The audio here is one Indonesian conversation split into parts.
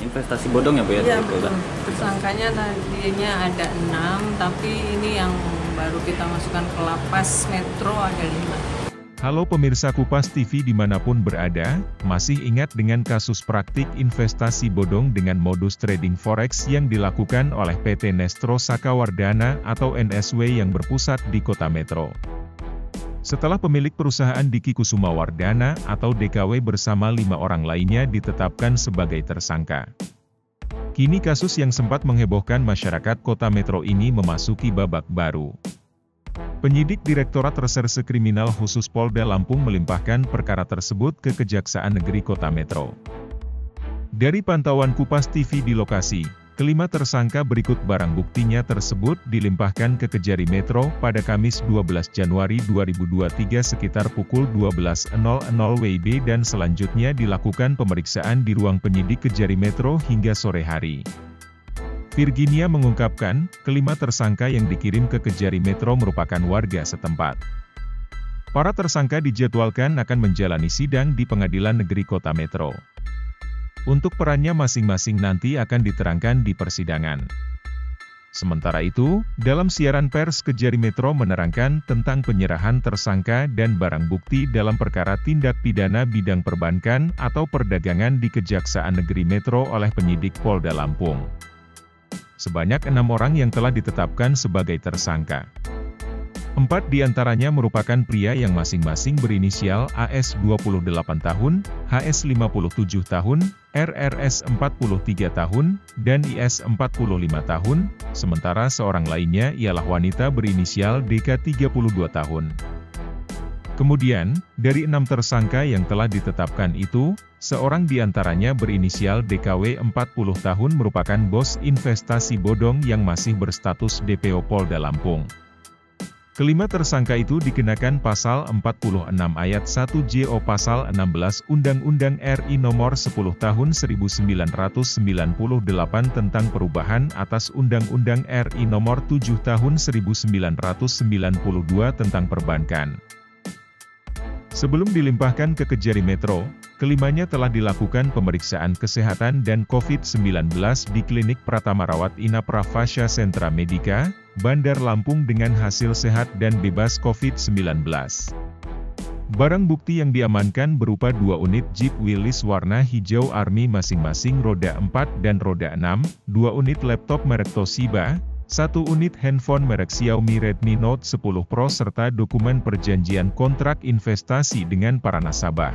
Investasi bodong ya Bu ya? Iya betul. Tersangkanya tadinya ada 6, tapi ini yang baru kita masukkan ke lapas Metro ada 5. Halo pemirsa Kupas TV dimanapun berada, masih ingat dengan kasus praktik investasi bodong dengan modus trading forex yang dilakukan oleh PT Nestro Saka Wardana atau NSW yang berpusat di Kota Metro. Setelah pemilik perusahaan Diki Kusuma Wardana atau DKW bersama 5 orang lainnya ditetapkan sebagai tersangka. Kini kasus yang sempat menghebohkan masyarakat Kota Metro ini memasuki babak baru. Penyidik Direktorat Reserse Kriminal Khusus Polda Lampung melimpahkan perkara tersebut ke Kejaksaan Negeri Kota Metro. Dari pantauan Kupas TV di lokasi, kelima tersangka berikut barang buktinya tersebut dilimpahkan ke Kejari Metro pada Kamis 12 Januari 2023 sekitar pukul 12.00 WIB dan selanjutnya dilakukan pemeriksaan di ruang penyidik Kejari Metro hingga sore hari. Virginia mengungkapkan, kelima tersangka yang dikirim ke Kejari Metro merupakan warga setempat. Para tersangka dijadwalkan akan menjalani sidang di Pengadilan Negeri Kota Metro. Untuk perannya masing-masing nanti akan diterangkan di persidangan. Sementara itu, dalam siaran pers Kejari Metro menerangkan tentang penyerahan tersangka dan barang bukti dalam perkara tindak pidana bidang perbankan atau perdagangan di Kejaksaan Negeri Metro oleh penyidik Polda Lampung. Sebanyak 6 orang yang telah ditetapkan sebagai tersangka. 4 diantaranya merupakan pria yang masing-masing berinisial AS 28 tahun, HS 57 tahun, RRS 43 tahun, dan IS 45 tahun, sementara seorang lainnya ialah wanita berinisial DK 32 tahun. Kemudian, dari 6 tersangka yang telah ditetapkan itu, seorang diantaranya berinisial DKW 40 tahun merupakan bos investasi bodong yang masih berstatus DPO Polda Lampung. Kelima tersangka itu dikenakan pasal 46 ayat 1 JO pasal 16 Undang-Undang RI nomor 10 tahun 1998 tentang perubahan atas Undang-Undang RI nomor 7 tahun 1992 tentang perbankan. Sebelum dilimpahkan ke Kejari Metro, kelimanya telah dilakukan pemeriksaan kesehatan dan COVID-19 di Klinik Pratama Rawat Inap Rafasya Sentra Medika, Bandar Lampung dengan hasil sehat dan bebas COVID-19. Barang bukti yang diamankan berupa 2 unit Jeep Willys warna hijau Army masing-masing roda 4 dan roda 6, 2 unit laptop merek Toshiba, 1 unit handphone merek Xiaomi Redmi Note 10 Pro serta dokumen perjanjian kontrak investasi dengan para nasabah.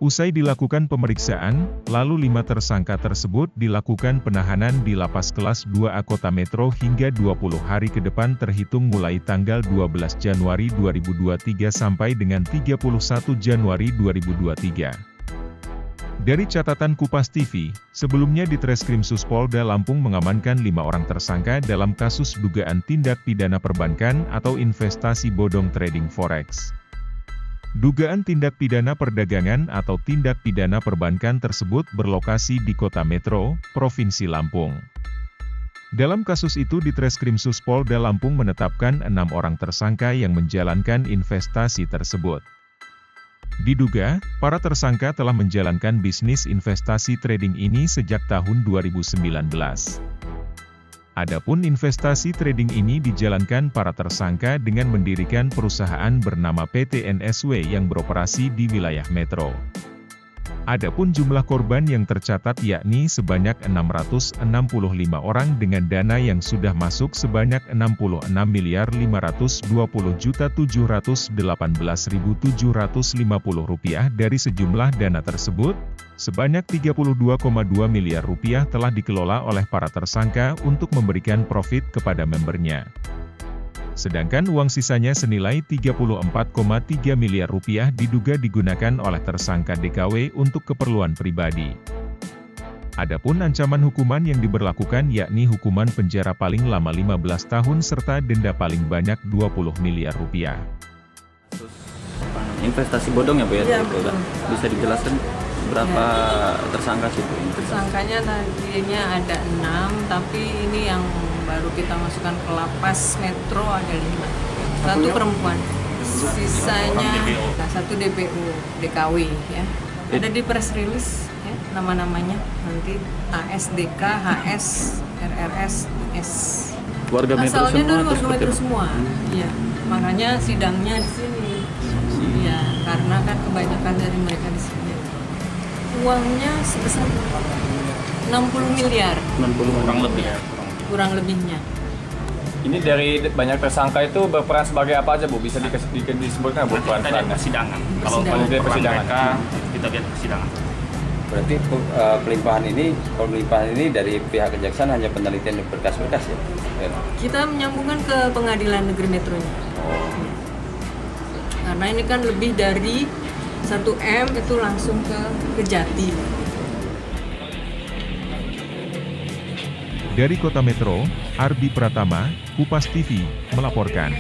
Usai dilakukan pemeriksaan, lalu 5 tersangka tersebut dilakukan penahanan di Lapas Kelas 2A Kota Metro hingga 20 hari ke depan terhitung mulai tanggal 12 Januari 2023 sampai dengan 31 Januari 2023. Dari catatan Kupas TV, sebelumnya di Treskrimsus Polda Lampung mengamankan 5 orang tersangka dalam kasus dugaan tindak pidana perbankan atau investasi bodong trading forex. Dugaan tindak pidana perdagangan atau tindak pidana perbankan tersebut berlokasi di Kota Metro, Provinsi Lampung. Dalam kasus itu di Treskrimsus Polda Lampung menetapkan 6 orang tersangka yang menjalankan investasi tersebut. Diduga, para tersangka telah menjalankan bisnis investasi trading ini sejak tahun 2019. Adapun investasi trading ini dijalankan para tersangka dengan mendirikan perusahaan bernama PT NSW yang beroperasi di wilayah Metro. Adapun jumlah korban yang tercatat yakni sebanyak 665 orang dengan dana yang sudah masuk sebanyak Rp66.718.750 dari sejumlah dana tersebut, sebanyak Rp32,2 miliar telah dikelola oleh para tersangka untuk memberikan profit kepada membernya. Sedangkan uang sisanya senilai Rp34,3 miliar diduga digunakan oleh tersangka DKW untuk keperluan pribadi. Adapun ancaman hukuman yang diberlakukan yakni hukuman penjara paling lama 15 tahun serta denda paling banyak Rp20 miliar. Investasi bodong ya Bu ya? Iya betul. Bisa dijelaskan berapa tersangka sih Bu? Tersangkanya tadinya ada 6, tapi ini yang baru kita masukkan ke lapas Metro ada 5. 1 perempuan, sisanya 1 DPO DKW ya. Ada di press release ya. nama-namanya nanti ASDK, HS, RRS, S. Warga metro Asalnya semua dari atau warga seperti metro apa? semua. Iya. Makanya sidangnya di sini. Iya, karena kan kebanyakan dari mereka di sini. Uangnya sebesar 60 miliar 60 kurang lebih ya. kurang lebihnya. Ini dari banyak tersangka itu berperan sebagai apa aja Bu? Bisa disebutkan Bu Nanti kita lihat peran-perannya? persidangan. Persidangan. Kalau Kalau dari peran persidangan. mereka, kita lihat persidangan. Berarti pelimpahan ini dari pihak kejaksaan hanya penelitian berkas-berkas ya? Kita menyambungkan ke pengadilan negeri metronya. Karena ini kan lebih dari 1 M itu langsung ke Kejati. Dari Kota Metro, Ardi Pratama, Kupas TV, melaporkan.